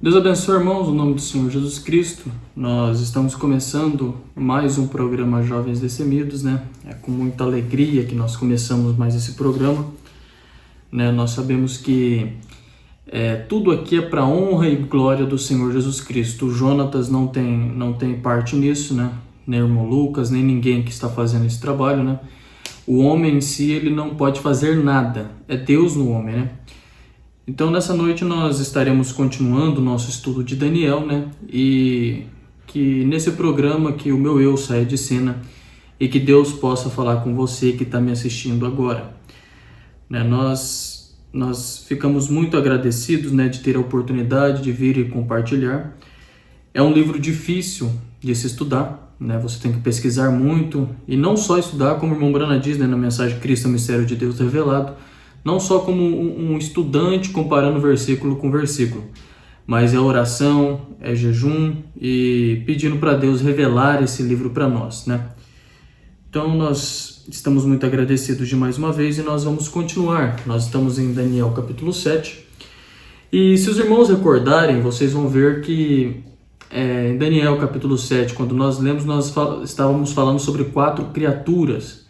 Deus abençoe, irmãos, no nome do Senhor Jesus Cristo. Nós estamos começando mais um programa Jovens Destemidos, né? É com muita alegria que nós começamos mais esse programa, né? Nós sabemos que tudo aqui é para honra e glória do Senhor Jesus Cristo. O Jonatas não tem parte nisso, né? Nem o irmão Lucas, nem ninguém que está fazendo esse trabalho, né? O homem em si, ele não pode fazer nada. É Deus no homem, né? Então, nessa noite nós estaremos continuando o nosso estudo de Daniel, né? E que nesse programa que o meu eu saia de cena e que Deus possa falar com você que está me assistindo agora, né? Nós ficamos muito agradecidos, né, de ter a oportunidade de vir e compartilhar. É um livro difícil de se estudar, né? Você tem que pesquisar muito e não só estudar, como o irmão Brana diz, né, na mensagem Cristo é o Mistério de Deus Revelado, não só como um estudante comparando versículo com versículo, mas é oração, é jejum e pedindo para Deus revelar esse livro para nós, né? Então nós estamos muito agradecidos de mais uma vez e nós vamos continuar. Nós estamos em Daniel capítulo 7 e se os irmãos recordarem, vocês vão ver que em Daniel capítulo 7, quando nós lemos, nós estávamos falando sobre 4 criaturas.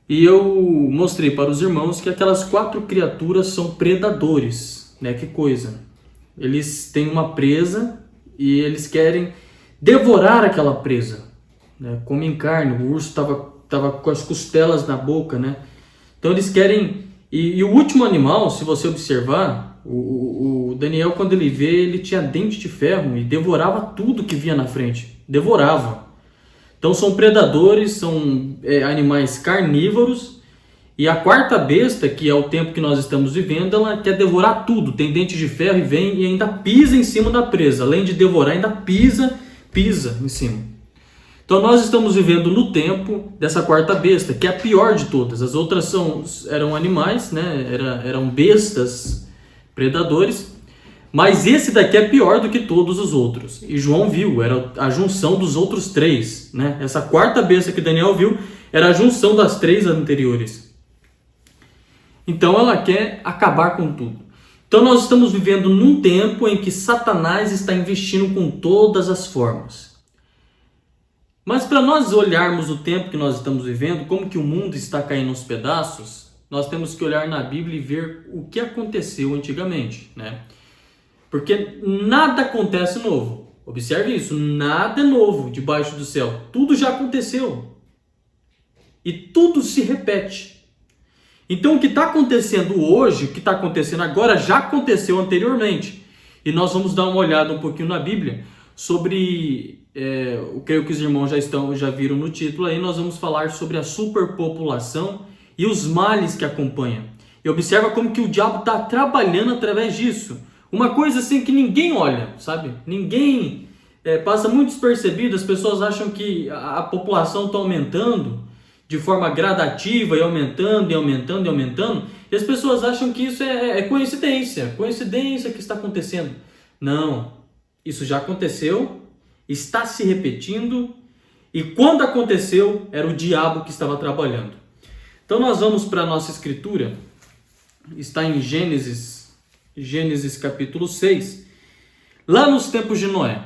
E eu mostrei para os irmãos que aquelas 4 criaturas são predadores, né? Que coisa! Eles têm uma presa e eles querem devorar aquela presa, né? Comem carne, o urso estava com as costelas na boca, né? Então eles querem... E o último animal, se você observar, o Daniel, quando ele vê, ele tinha dente de ferro e devorava tudo que via na frente. Devorava. Então são predadores, são animais carnívoros, e a 4ª besta, que é o tempo que nós estamos vivendo, ela quer devorar tudo, tem dente de ferro e vem e ainda pisa em cima da presa, além de devorar, ainda pisa em cima. Então nós estamos vivendo no tempo dessa 4ª besta, que é a pior de todas. As outras eram animais, né? Eram bestas, predadores. Mas esse daqui é pior do que todos os outros. E João viu, era a junção dos outros 3. Né? Essa 4ª besta que Daniel viu era a junção das 3 anteriores. Então ela quer acabar com tudo. Então nós estamos vivendo num tempo em que Satanás está investindo com todas as formas. Mas para nós olharmos o tempo que nós estamos vivendo, como que o mundo está caindo aos pedaços, nós temos que olhar na Bíblia e ver o que aconteceu antigamente, né? Porque nada acontece novo. Observe isso, nada é novo debaixo do céu. Tudo já aconteceu. E tudo se repete. Então o que está acontecendo hoje, o que está acontecendo agora, já aconteceu anteriormente. E nós vamos dar uma olhada um pouquinho na Bíblia sobre, creio que os irmãos já viram no título aí, nós vamos falar sobre a superpopulação e os males que acompanham. E observa como que o diabo está trabalhando através disso. Uma coisa assim que ninguém olha, sabe? Ninguém passa muito despercebido. As pessoas acham que a população está aumentando de forma gradativa e aumentando e aumentando e aumentando. E as pessoas acham que isso é coincidência. Coincidência que está acontecendo. Não. Isso já aconteceu, está se repetindo. E quando aconteceu, era o diabo que estava trabalhando. Então nós vamos para a nossa escritura. Está em Gênesis capítulo 6, lá nos tempos de Noé.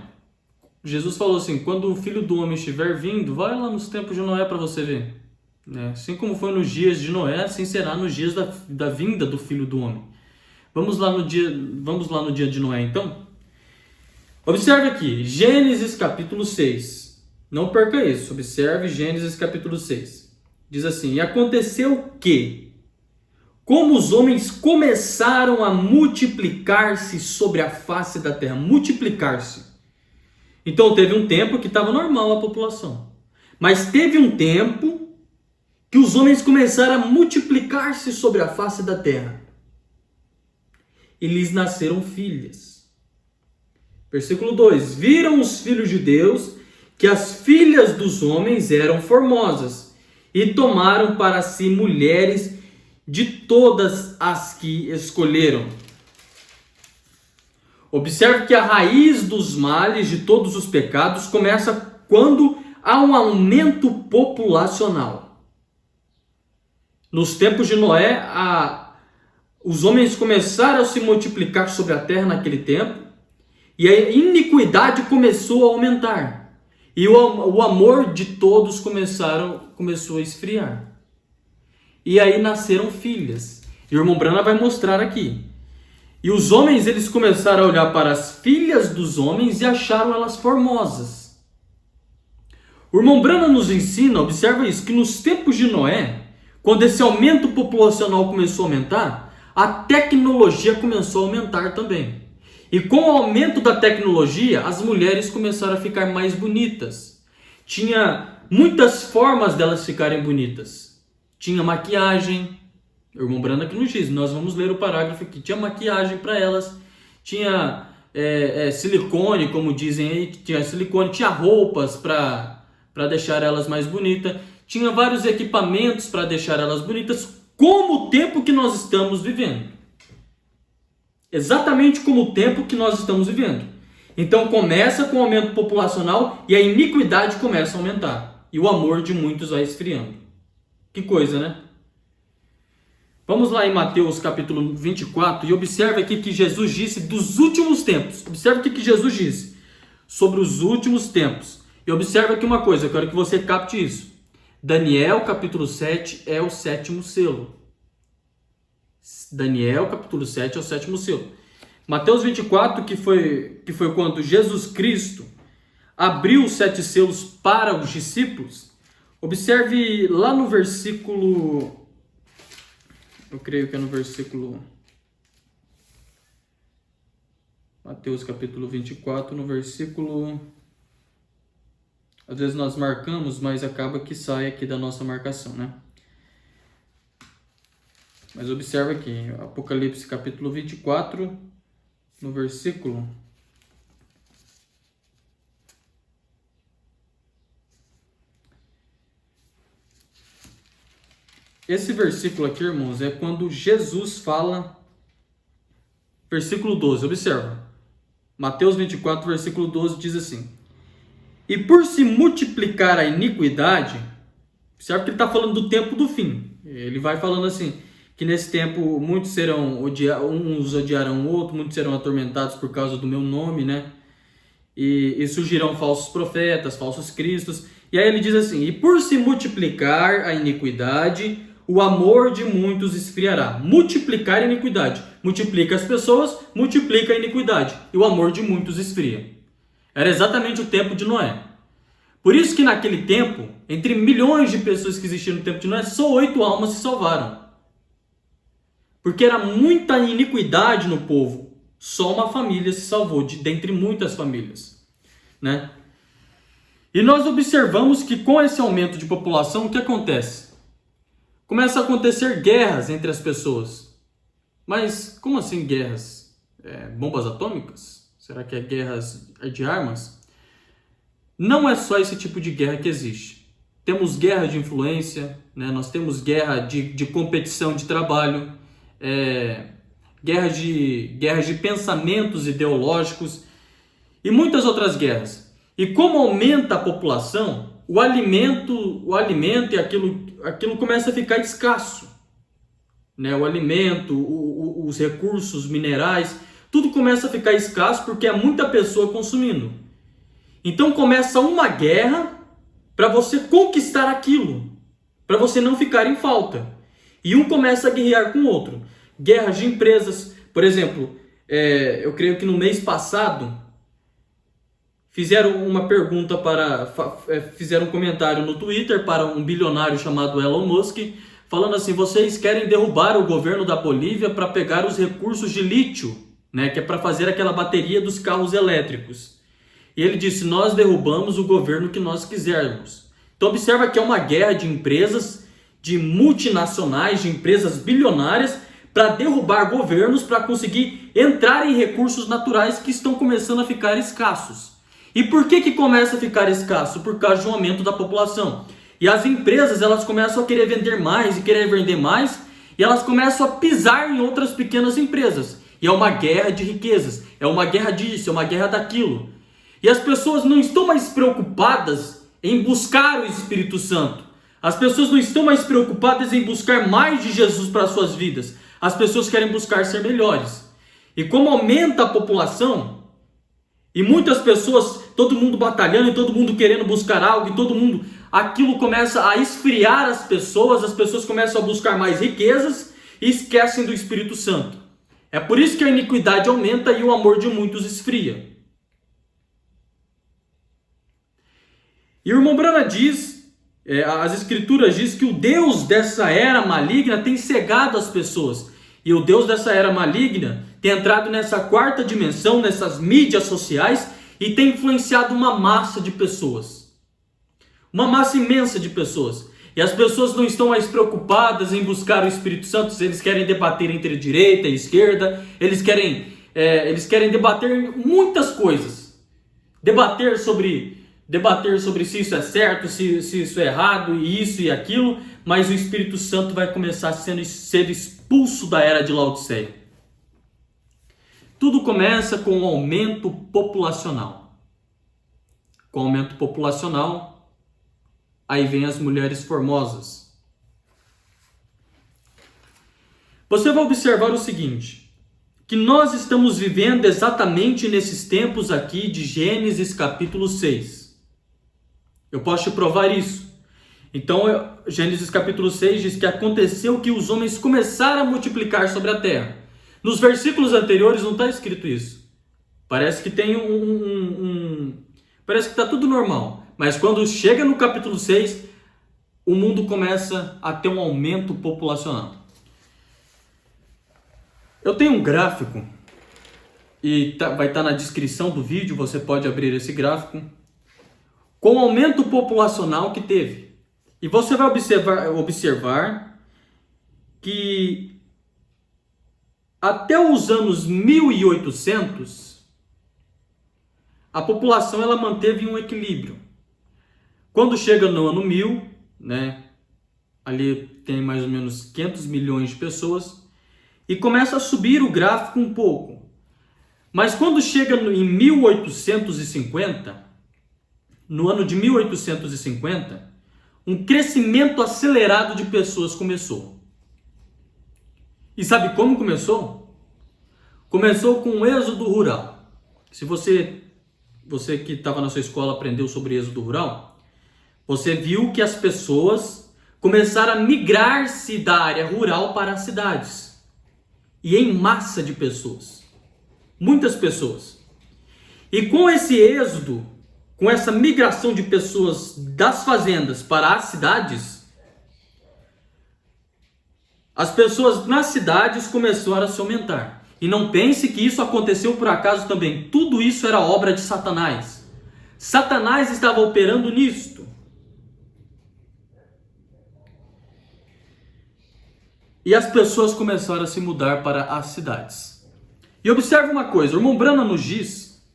Jesus falou assim, quando o Filho do Homem estiver vindo, vai lá nos tempos de Noé para você ver. Assim como foi nos dias de Noé, assim será nos dias da vinda do Filho do Homem. Vamos lá no dia de Noé então? Observe aqui, Gênesis capítulo 6. Não perca isso, observe Gênesis capítulo 6. Diz assim, e aconteceu que, como os homens começaram a multiplicar-se sobre a face da terra. Multiplicar-se. Então teve um tempo que estava normal a população. Mas teve um tempo que os homens começaram a multiplicar-se sobre a face da terra. E lhes nasceram filhas. Versículo 2. Viram os filhos de Deus que as filhas dos homens eram formosas. E tomaram para si mulheres de todas as que escolheram. Observe que a raiz dos males de todos os pecados começa quando há um aumento populacional. Nos tempos de Noé, os homens começaram a se multiplicar sobre a terra naquele tempo, E a iniquidade começou a aumentar. E o amor de todos começou a esfriar. E aí nasceram filhas. E o irmão Brana vai mostrar aqui. E os homens, eles começaram a olhar para as filhas dos homens e acharam elas formosas. O irmão Brana nos ensina, observa isso, que nos tempos de Noé, quando esse aumento populacional começou a aumentar, a tecnologia começou a aumentar também. E com o aumento da tecnologia, as mulheres começaram a ficar mais bonitas. Tinha muitas formas delas ficarem bonitas. Tinha maquiagem. O irmão Brana que nos diz, nós vamos ler o parágrafo aqui. Tinha maquiagem para elas. Tinha silicone, como dizem aí. Tinha silicone. Tinha roupas para deixar elas mais bonitas. Tinha vários equipamentos para deixar elas bonitas. Como o tempo que nós estamos vivendo. Exatamente como o tempo que nós estamos vivendo. Então começa com o aumento populacional e a iniquidade começa a aumentar. E o amor de muitos vai esfriando. Que coisa, né? Vamos lá em Mateus capítulo 24 e observe aqui que Jesus disse dos últimos tempos. Observe o que Jesus disse sobre os últimos tempos. E observe aqui uma coisa, eu quero que você capte isso. Daniel capítulo 7 é o sétimo selo. Daniel capítulo 7 é o sétimo selo. Mateus 24, que foi quando Jesus Cristo abriu os 7 selos para os discípulos. Observe lá no versículo, eu creio que é no versículo, Mateus capítulo 24, no versículo, às vezes nós marcamos, mas acaba que sai aqui da nossa marcação, né? Mas observa aqui, Apocalipse capítulo 24, no versículo... Esse versículo aqui, irmãos, é quando Jesus fala... Versículo 12, observa. Mateus 24, versículo 12 diz assim: E por se multiplicar a iniquidade... Observa que ele está falando do tempo do fim. Ele vai falando assim... que nesse tempo muitos serão uns odiarão o outro, muitos serão atormentados por causa do meu nome, né? E surgirão falsos profetas, falsos cristos. E aí ele diz assim: e por se multiplicar a iniquidade, o amor de muitos esfriará. Multiplicar a iniquidade. Multiplica as pessoas, multiplica a iniquidade. E o amor de muitos esfria. Era exatamente o tempo de Noé. Por isso que naquele tempo, entre milhões de pessoas que existiam no tempo de Noé, só 8 almas se salvaram. Porque era muita iniquidade no povo. Só uma família se salvou, dentre muitas famílias, né? E nós observamos que com esse aumento de população, o que acontece? Começa a acontecer guerras entre as pessoas. Mas como assim guerras? Bombas atômicas? Será que é guerras de armas? Não é só esse tipo de guerra que existe. Temos guerra de influência, né? Nós temos guerra de competição de trabalho, guerras de pensamentos ideológicos e muitas outras guerras. E como aumenta a população, o alimento e aquilo começa a ficar escasso, né? O alimento, os recursos minerais, tudo começa a ficar escasso porque é muita pessoa consumindo. Então começa uma guerra para você conquistar aquilo, para você não ficar em falta. E um começa a guerrear com o outro. Guerras de empresas. Por exemplo, eu creio que no mês passado fizeram uma pergunta fizeram um comentário no Twitter para um bilionário chamado Elon Musk, falando assim: vocês querem derrubar o governo da Bolívia para pegar os recursos de lítio, né, que é para fazer aquela bateria dos carros elétricos. E ele disse: nós derrubamos o governo que nós quisermos. Então observa que é uma guerra de empresas, de multinacionais, de empresas bilionárias, para derrubar governos, para conseguir entrar em recursos naturais que estão começando a ficar escassos. E por que começa a ficar escasso? Por causa de um aumento da população. E as empresas, elas começam a querer vender mais e querer vender mais, e elas começam a pisar em outras pequenas empresas. E é uma guerra de riquezas, é uma guerra disso, é uma guerra daquilo. E as pessoas não estão mais preocupadas em buscar o Espírito Santo. As pessoas não estão mais preocupadas em buscar mais de Jesus para as suas vidas. As pessoas querem buscar ser melhores. E como aumenta a população, E muitas pessoas, todo mundo batalhando e todo mundo querendo buscar algo, e todo mundo, aquilo começa a esfriar as pessoas começam a buscar mais riquezas e esquecem do Espírito Santo. É por isso que a iniquidade aumenta e o amor de muitos esfria. E o irmão Branham diz, as escrituras diz que o Deus dessa era maligna tem cegado as pessoas. E o Deus dessa era maligna tem entrado nessa quarta dimensão, nessas mídias sociais, e tem influenciado uma massa de pessoas. Uma massa imensa de pessoas. E as pessoas não estão mais preocupadas em buscar o Espírito Santo. Eles querem debater entre direita e esquerda. Eles querem debater muitas coisas. Debater sobre se isso é certo, se isso é errado, e isso e aquilo. Mas o Espírito Santo vai começar a ser expulso da era de Laodiceia. Tudo começa com o aumento populacional. Com o aumento populacional, aí vem as mulheres formosas. Você vai observar o seguinte, que nós estamos vivendo exatamente nesses tempos aqui de Gênesis capítulo 6. Eu posso te provar isso. Então, Gênesis capítulo 6 diz que aconteceu que os homens começaram a multiplicar sobre a terra. Nos versículos anteriores não está escrito isso. Parece que tem parece que está tudo normal. Mas quando chega no capítulo 6, o mundo começa a ter um aumento populacional. Eu tenho um gráfico, e vai estar na descrição do vídeo, você pode abrir esse gráfico, com o aumento populacional que teve. E você vai observar que até os anos 1800, a população ela manteve um equilíbrio. Quando chega no ano 1000, né, ali tem mais ou menos 500 milhões de pessoas, e começa a subir o gráfico um pouco. Mas quando chega em 1850, no ano de 1850, um crescimento acelerado de pessoas começou. E sabe como começou? Começou com o êxodo rural. Se você que estava na sua escola aprendeu sobre êxodo rural, você viu que as pessoas começaram a migrar-se da área rural para as cidades. E em massa de pessoas. Muitas pessoas. E com esse êxodo, com essa migração de pessoas das fazendas para as cidades, as pessoas nas cidades começaram a se aumentar. E não pense que isso aconteceu por acaso também. Tudo isso era obra de Satanás. Satanás estava operando nisto. E as pessoas começaram a se mudar para as cidades. E observe uma coisa, o irmão Branham nos diz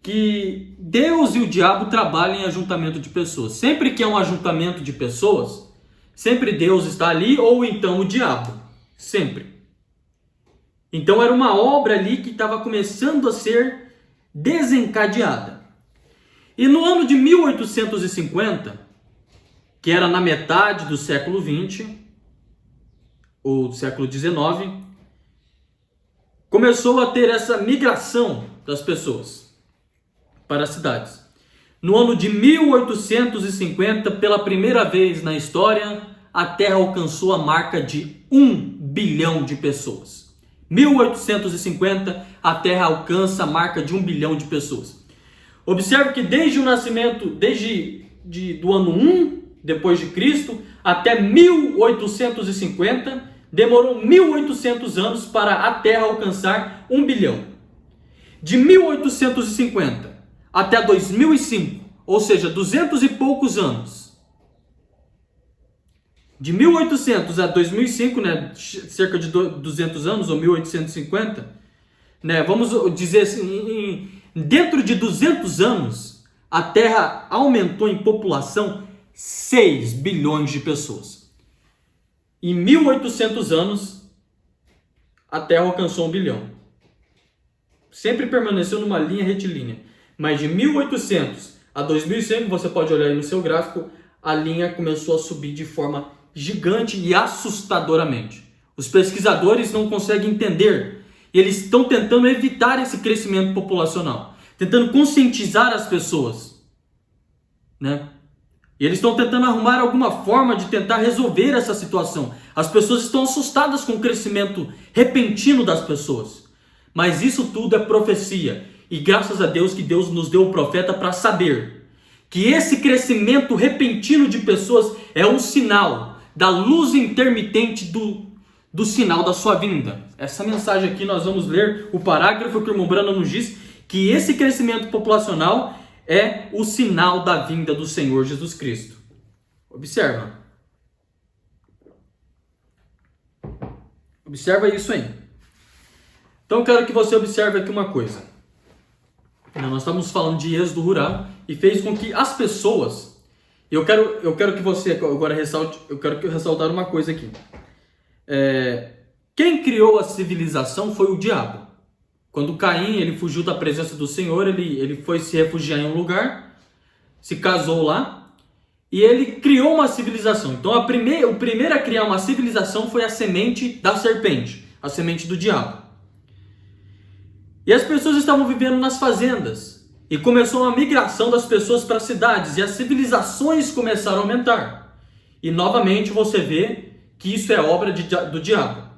que Deus e o diabo trabalham em ajuntamento de pessoas. Sempre que é um ajuntamento de pessoas, sempre Deus está ali ou então o diabo. Sempre. Então era uma obra ali que estava começando a ser desencadeada. E no ano de 1850, que era na metade do século XX, ou século XIX, começou a ter essa migração das pessoas para as cidades. No ano de 1850, pela primeira vez na história, a Terra alcançou a marca de 1 bilhão de pessoas. 1850, a Terra alcança a marca de 1 bilhão de pessoas. Observe que desde o nascimento, do ano 1 depois de Cristo até 1850, demorou 1800 anos para a Terra alcançar 1 bilhão. De 1850 até 2005, ou seja, 200 e poucos anos. De 1800 a 2005, né, cerca de 200 anos, ou 1850, né, vamos dizer assim, dentro de 200 anos, a Terra aumentou em população 6 bilhões de pessoas. Em 1800 anos, a Terra alcançou 1 bilhão. Sempre permaneceu numa linha retilínea. Mas de 1800 a 2005, você pode olhar aí no seu gráfico, a linha começou a subir de forma gigante e assustadoramente. Os pesquisadores não conseguem entender. E eles estão tentando evitar esse crescimento populacional, tentando conscientizar as pessoas, né? E eles estão tentando arrumar alguma forma de tentar resolver essa situação. As pessoas estão assustadas com o crescimento repentino das pessoas. Mas isso tudo é profecia. E graças a Deus que Deus nos deu o profeta para saber que esse crescimento repentino de pessoas é um sinal da luz intermitente do sinal da sua vinda. Essa mensagem aqui nós vamos ler o parágrafo que o irmão Brano nos diz que esse crescimento populacional é o sinal da vinda do Senhor Jesus Cristo. Observa. Observa isso aí. Então eu quero que você observe aqui uma coisa. Nós estamos falando de êxodo rural e fez com que as pessoas... Eu quero que você agora ressalte... Eu quero que eu ressaltar uma coisa aqui. Quem criou a civilização foi o diabo. Quando Caim ele fugiu da presença do Senhor, ele foi se refugiar em um lugar, se casou lá, e ele criou uma civilização. Então o primeiro a criar uma civilização foi a semente da serpente, a semente do diabo. E as pessoas estavam vivendo nas fazendas, e começou uma migração das pessoas para as cidades, e as civilizações começaram a aumentar. E novamente você vê que isso é obra do diabo.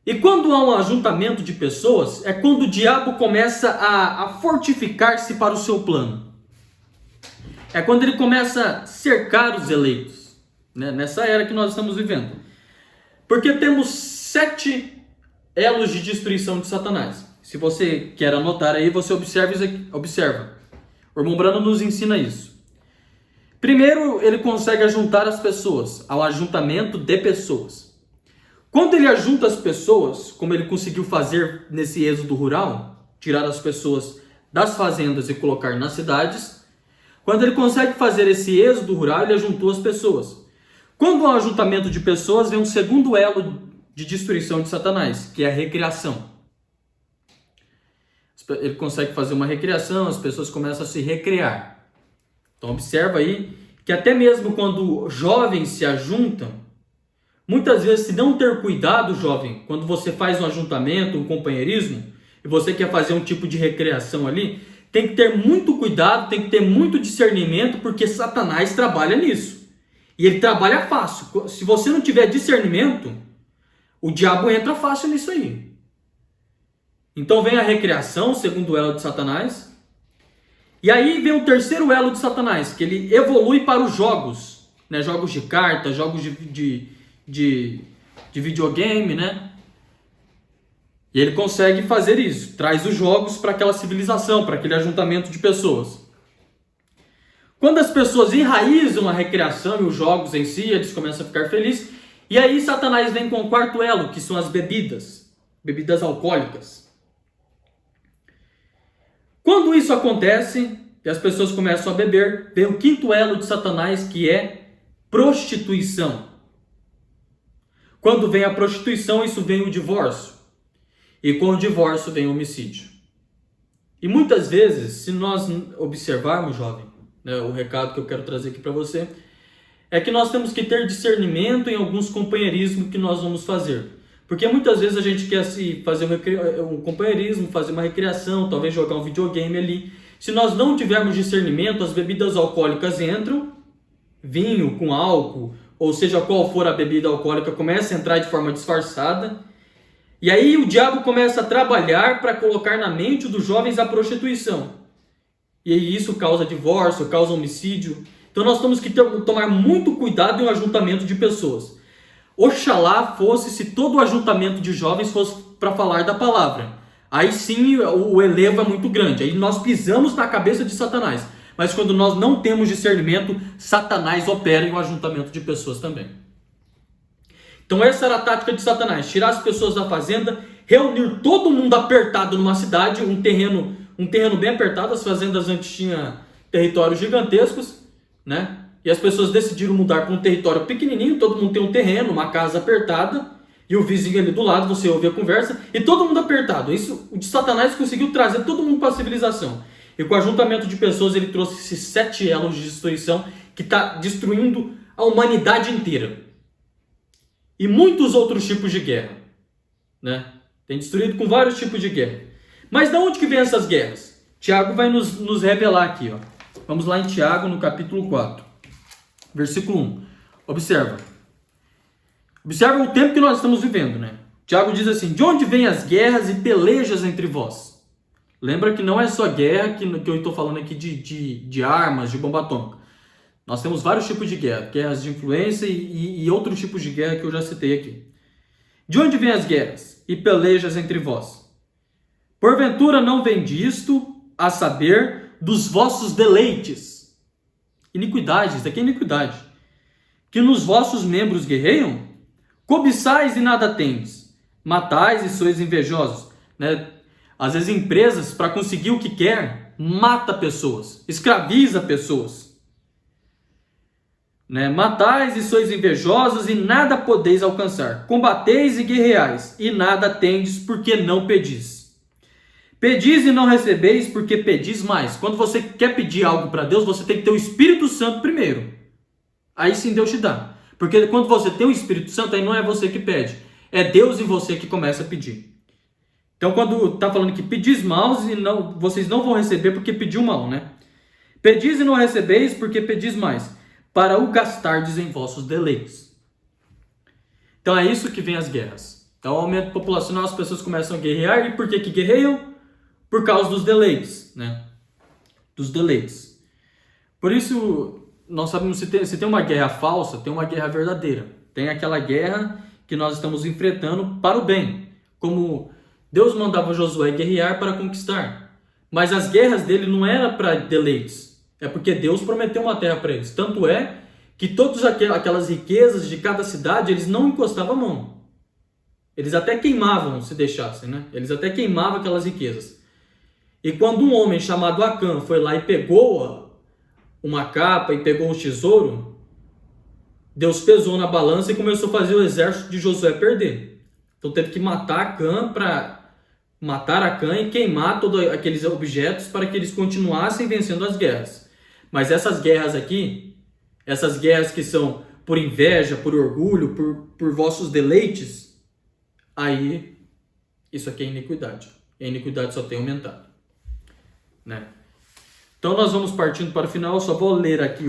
E quando há um ajuntamento de pessoas, é quando o diabo começa a fortificar-se para o seu plano. É quando ele começa a cercar os eleitos, né? Nessa era que nós estamos vivendo. Porque temos 7 elos de destruição de Satanás. Se você quer anotar aí, você observa isso aqui. Observa. O irmão Brano nos ensina isso. Primeiro, ele consegue ajuntar as pessoas, ao ajuntamento de pessoas. Quando ele ajunta as pessoas, como ele conseguiu fazer nesse êxodo rural, tirar as pessoas das fazendas e colocar nas cidades, quando ele consegue fazer esse êxodo rural, ele ajuntou as pessoas. Quando há um ajuntamento de pessoas, vem um segundo elo de destruição de Satanás, que é a recriação. Ele consegue fazer uma recriação, as pessoas começam a se recriar. Então observa aí que até mesmo quando jovens se ajuntam, muitas vezes, se não ter cuidado, jovem, quando você faz um ajuntamento, um companheirismo, e você quer fazer um tipo de recreação ali, tem que ter muito cuidado, tem que ter muito discernimento, porque Satanás trabalha nisso. E ele trabalha fácil. Se você não tiver discernimento, o diabo entra fácil nisso aí. Então vem a recreação, o segundo elo de Satanás. E aí vem o terceiro elo de Satanás, que ele evolui para os jogos, né? Jogos de carta, jogos de videogame, né? E ele consegue fazer isso, traz os jogos para aquela civilização, para aquele ajuntamento de pessoas. Quando as pessoas enraizam a recreação e os jogos em si, eles começam a ficar felizes. E aí Satanás vem com o quarto elo, que são as bebidas alcoólicas. Quando isso acontece, e as pessoas começam a beber, vem o quinto elo de Satanás, que é prostituição. Quando vem a prostituição, isso vem o divórcio. E com o divórcio vem o homicídio. E muitas vezes, se nós observarmos, jovem, né, o recado que eu quero trazer aqui para você, é que nós temos que ter discernimento em alguns companheirismos que nós vamos fazer. Porque muitas vezes a gente quer se fazer um companheirismo, fazer uma recreação, talvez jogar um videogame ali. Se nós não tivermos discernimento, as bebidas alcoólicas entram, vinho com álcool, ou seja qual for a bebida alcoólica, começa a entrar de forma disfarçada. E aí o diabo começa a trabalhar para colocar na mente dos jovens a prostituição. E aí isso causa divórcio, causa homicídio. Então nós temos que tomar muito cuidado em um ajuntamento de pessoas. Oxalá fosse se todo o ajuntamento de jovens fosse para falar da palavra. Aí sim o elevo é muito grande. Aí nós pisamos na cabeça de Satanás. Mas quando nós não temos discernimento, Satanás opera em um ajuntamento de pessoas também. Então essa era a tática de Satanás. Tirar as pessoas da fazenda, reunir todo mundo apertado numa cidade, um terreno bem apertado. As fazendas antes tinham territórios gigantescos, né? E as pessoas decidiram mudar para um território pequenininho, todo mundo tem um terreno, uma casa apertada, e o vizinho ali do lado, você ouve a conversa, e todo mundo apertado. Isso, o de Satanás conseguiu trazer todo mundo para a civilização. E com o ajuntamento de pessoas, ele trouxe esses 7 elos de destruição, que está destruindo a humanidade inteira. E muitos outros tipos de guerra, né? Tem destruído com vários tipos de guerra. Mas de onde que vem essas guerras? Tiago vai nos revelar aqui, ó. Vamos lá em Tiago, no capítulo 4, versículo 1. Observa o tempo que nós estamos vivendo, né? Tiago diz assim: de onde vêm as guerras e pelejas entre vós? Lembra que não é só guerra que eu estou falando aqui de armas, de bomba atômica. Nós temos vários tipos de guerra. Guerras de influência e outros tipos de guerra que eu já citei aqui. De onde vêm as guerras e pelejas entre vós? Porventura não vem disto, a saber, dos vossos deleites. Iniquidade, isso aqui é iniquidade. Que nos vossos membros guerreiam? Cobiçais e nada tendes. Matais e sois invejosos. Né? Às vezes empresas, para conseguir o que quer, mata pessoas, escraviza pessoas. Né? Matais e sois invejosos e nada podeis alcançar. Combateis e guerreais e nada tendes porque não pedis. Pedis e não recebeis porque pedis mais. Quando você quer pedir algo para Deus, você tem que ter o Espírito Santo primeiro. Aí sim Deus te dá. Porque quando você tem o Espírito Santo, aí não é você que pede. É Deus e você que começa a pedir. Então quando está falando que pedis mal, vocês não vão receber porque pediu mal, né? Pedis e não recebeis porque pedis mais, para o gastardes em vossos deleites. Então é isso que vem as guerras. Então, o aumento populacional, as pessoas começam a guerrear. E por que guerreiam? Por causa dos deleites, né? Dos deleites. Por isso, nós sabemos se tem uma guerra falsa, tem uma guerra verdadeira. Tem aquela guerra que nós estamos enfrentando para o bem. Como Deus mandava Josué guerrear para conquistar. Mas as guerras dele não eram para deleites. É porque Deus prometeu uma terra para eles. Tanto é que todas aquelas riquezas de cada cidade, eles não encostavam a mão. Eles até queimavam se deixassem, né? Eles até queimavam aquelas riquezas. E quando um homem chamado Acã foi lá e pegou uma capa e pegou um tesouro, Deus pesou na balança e começou a fazer o exército de Josué perder. Então teve que matar Acã e queimar todos aqueles objetos para que eles continuassem vencendo as guerras. Mas essas guerras aqui, essas guerras que são por inveja, por orgulho, por vossos deleites, aí isso aqui é iniquidade. E a iniquidade só tem aumentado. Né? Então nós vamos partindo para o final. Eu só vou ler aqui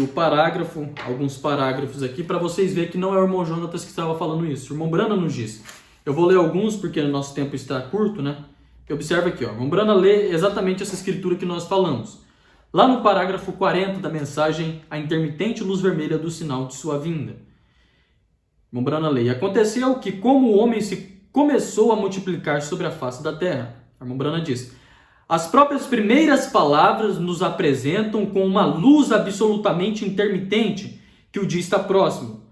alguns parágrafos aqui, para vocês verem que não é o irmão Jonatas que estava falando isso. O irmão Brana nos diz. Eu vou ler alguns porque o nosso tempo está curto, né? Observa aqui, ó. O irmão Brana lê exatamente essa escritura que nós falamos. Lá no parágrafo 40 da mensagem, a intermitente luz vermelha do sinal de sua vinda. O irmão Brana lê. Aconteceu que como o homem se começou a multiplicar sobre a face da terra. O irmão Brana diz: as próprias primeiras palavras nos apresentam com uma luz absolutamente intermitente que o dia está próximo.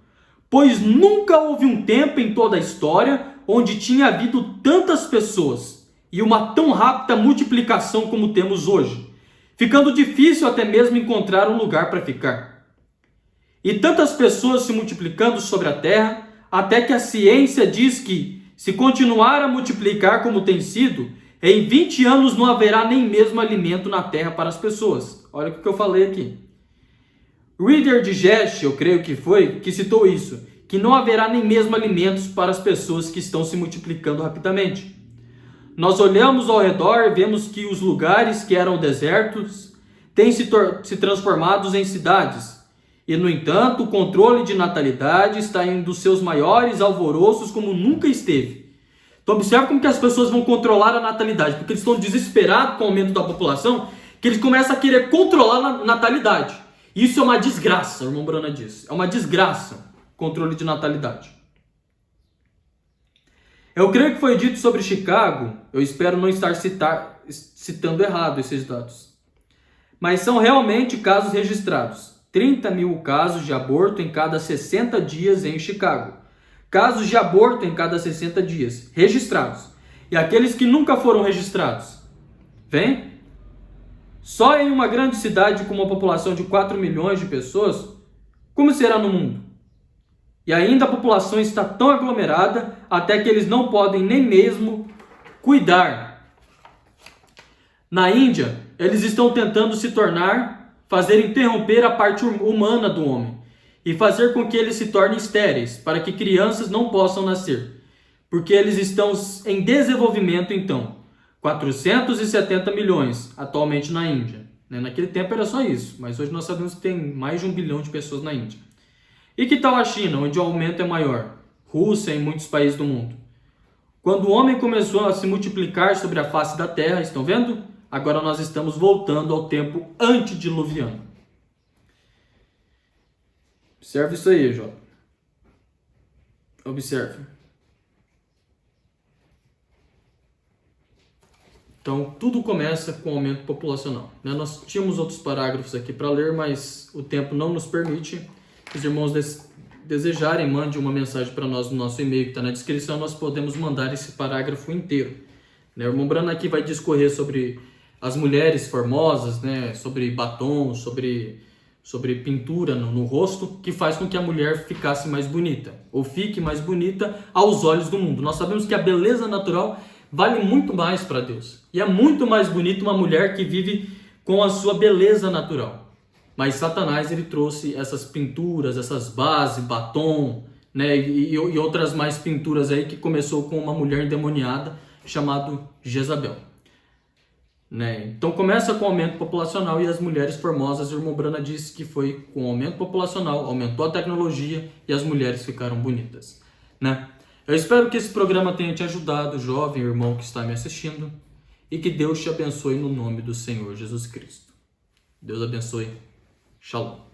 Pois nunca houve um tempo em toda a história onde tinha havido tantas pessoas e uma tão rápida multiplicação como temos hoje, ficando difícil até mesmo encontrar um lugar para ficar. E tantas pessoas se multiplicando sobre a terra, até que a ciência diz que, se continuar a multiplicar como tem sido, em 20 anos não haverá nem mesmo alimento na terra para as pessoas. Olha o que eu falei aqui. Reader Digest, eu creio que foi, que citou isso, que não haverá nem mesmo alimentos para as pessoas que estão se multiplicando rapidamente. Nós olhamos ao redor e vemos que os lugares que eram desertos têm se transformado em cidades. E, no entanto, o controle de natalidade está em um dos seus maiores alvoroços como nunca esteve. Então observe como que as pessoas vão controlar a natalidade, porque eles estão desesperados com o aumento da população, que eles começam a querer controlar a natalidade. Isso é uma desgraça, o irmão Brana diz. É uma desgraça, controle de natalidade. Eu creio que foi dito sobre Chicago, eu espero não estar citando errado esses dados. Mas são realmente casos registrados. 30 mil casos de aborto em cada 60 dias em Chicago. Casos de aborto em cada 60 dias, registrados. E aqueles que nunca foram registrados? Vem? Só em uma grande cidade com uma população de 4 milhões de pessoas, como será no mundo? E ainda a população está tão aglomerada até que eles não podem nem mesmo cuidar. Na Índia, eles estão tentando fazer interromper a parte humana do homem e fazer com que eles se tornem estéreis, para que crianças não possam nascer. porque eles estão em desenvolvimento, então. 470 milhões atualmente na Índia. Naquele tempo era só isso, mas hoje nós sabemos que tem mais de 1 bilhão de pessoas na Índia. E que tal a China, onde o aumento é maior? Rússia e muitos países do mundo. Quando o homem começou a se multiplicar sobre a face da terra, estão vendo? Agora nós estamos voltando ao tempo antediluviano. Observe isso aí, Jó. Observe. Então, tudo começa com o aumento populacional. Nós tínhamos outros parágrafos aqui para ler, mas o tempo não nos permite. Os irmãos desejarem, mande uma mensagem para nós no nosso e-mail que está na descrição, nós podemos mandar esse parágrafo inteiro. O irmão Brano aqui vai discorrer sobre as mulheres formosas, sobre batom, sobre pintura no rosto, que faz com que a mulher ficasse mais bonita, ou fique mais bonita aos olhos do mundo. Nós sabemos que a beleza natural vale muito mais para Deus. E é muito mais bonita uma mulher que vive com a sua beleza natural. Mas Satanás, ele trouxe essas pinturas, essas bases, batom, e outras mais pinturas aí, que começou com uma mulher endemoniada chamada Jezabel. Então começa com o aumento populacional e as mulheres formosas. O irmão Brana disse que foi com o aumento populacional, aumentou a tecnologia e as mulheres ficaram bonitas. Eu espero que esse programa tenha te ajudado, jovem irmão que está me assistindo, e que Deus te abençoe no nome do Senhor Jesus Cristo. Deus abençoe. Shalom.